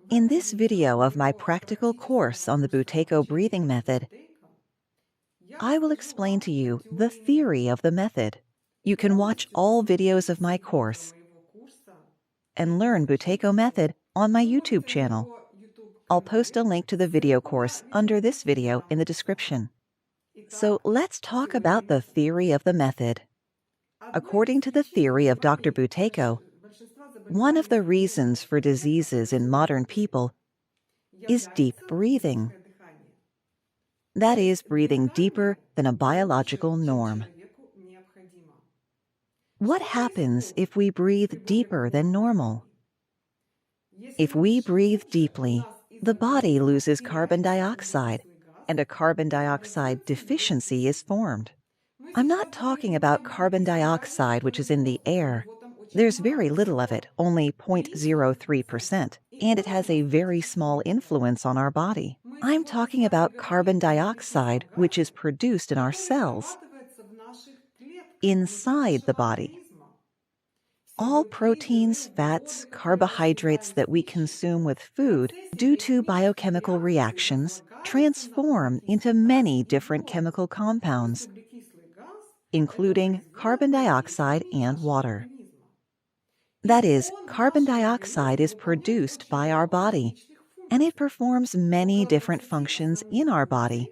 In this video of my practical course on the Buteyko Breathing Method, I will explain to you the theory of the method. You can watch all videos of my course and learn Buteyko Method on my YouTube channel. I'll post a link to the video course under this video in the description. So let's talk about the theory of the method. According to the theory of Dr. Buteyko, one of the reasons for diseases in modern people is deep breathing. That is, breathing deeper than a biological norm. What happens if we breathe deeper than normal? If we breathe deeply, the body loses carbon dioxide, and a carbon dioxide deficiency is formed. I'm not talking about carbon dioxide which is in the air. There's very little of it, only 0.03%, and it has a very small influence on our body. I'm talking about carbon dioxide which is produced in our cells, inside the body. All proteins, fats, carbohydrates that we consume with food, due to biochemical reactions, transform into many different chemical compounds, including carbon dioxide and water. That is, carbon dioxide is produced by our body, and it performs many different functions in our body.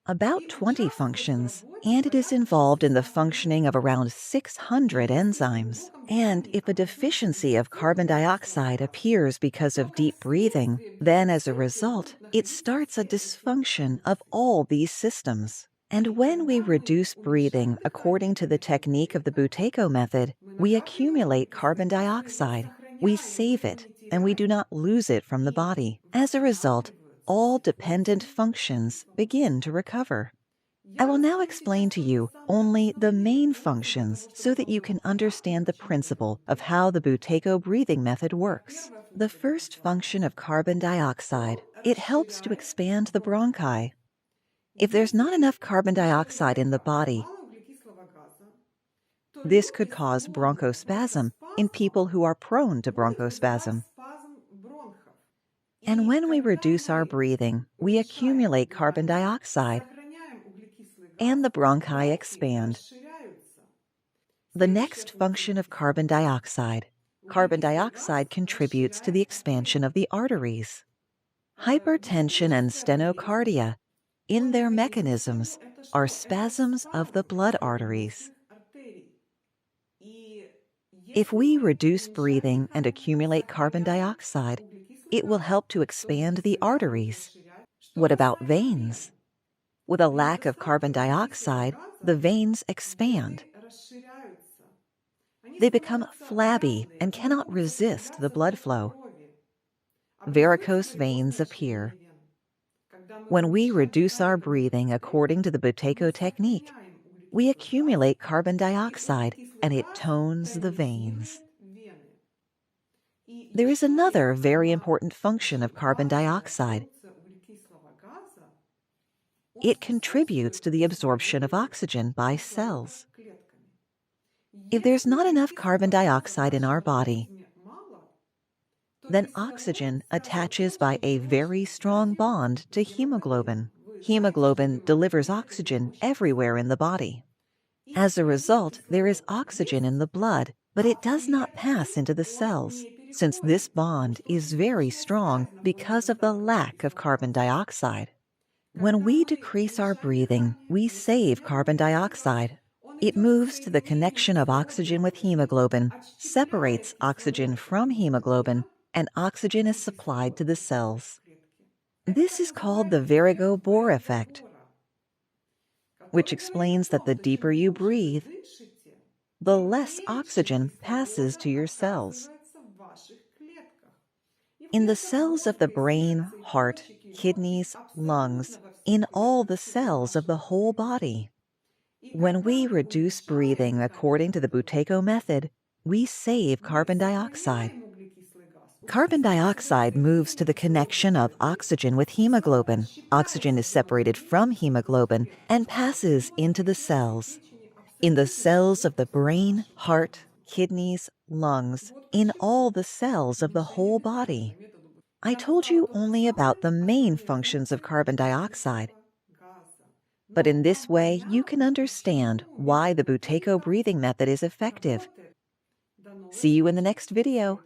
About 20 functions, and it is involved in the functioning of around 600 enzymes. And if a deficiency of carbon dioxide appears because of deep breathing, then as a result, it starts a dysfunction of all these systems. And when we reduce breathing according to the technique of the Buteyko method, we accumulate carbon dioxide, we save it, and we do not lose it from the body. As a result, all dependent functions begin to recover. I will now explain to you only the main functions so that you can understand the principle of how the Buteyko breathing method works. The first function of carbon dioxide, it helps to expand the bronchi. If there's not enough carbon dioxide in the body, this could cause bronchospasm in people who are prone to bronchospasm. And when we reduce our breathing, we accumulate carbon dioxide, and the bronchi expand. The next function of carbon dioxide contributes to the expansion of the arteries. Hypertension and stenocardia, in their mechanisms, are spasms of the blood arteries. If we reduce breathing and accumulate carbon dioxide, it will help to expand the arteries. What about veins? With a lack of carbon dioxide, the veins expand. They become flabby and cannot resist the blood flow. Varicose veins appear. When we reduce our breathing according to the Buteyko technique, we accumulate carbon dioxide and it tones the veins. There is another very important function of carbon dioxide. It contributes to the absorption of oxygen by cells. If there's not enough carbon dioxide in our body, then oxygen attaches by a very strong bond to hemoglobin. Hemoglobin delivers oxygen everywhere in the body. As a result, there is oxygen in the blood, but it does not pass into the cells, since this bond is very strong because of the lack of carbon dioxide. When we decrease our breathing, we save carbon dioxide. It moves to the connection of oxygen with hemoglobin, separates oxygen from hemoglobin, and oxygen is supplied to the cells. This is called the Buteyko effect, which explains that the deeper you breathe, the less oxygen passes to your cells. In the cells of the brain, heart, kidneys, lungs, in all the cells of the whole body. When we reduce breathing according to the Buteyko method, we save carbon dioxide. Carbon dioxide moves to the connection of oxygen with hemoglobin. Oxygen is separated from hemoglobin and passes into the cells. In the cells of the brain, heart, kidneys, lungs, in all the cells of the whole body. I told you only about the main functions of carbon dioxide, but in this way you can understand why the Buteyko breathing method is effective. See you in the next video.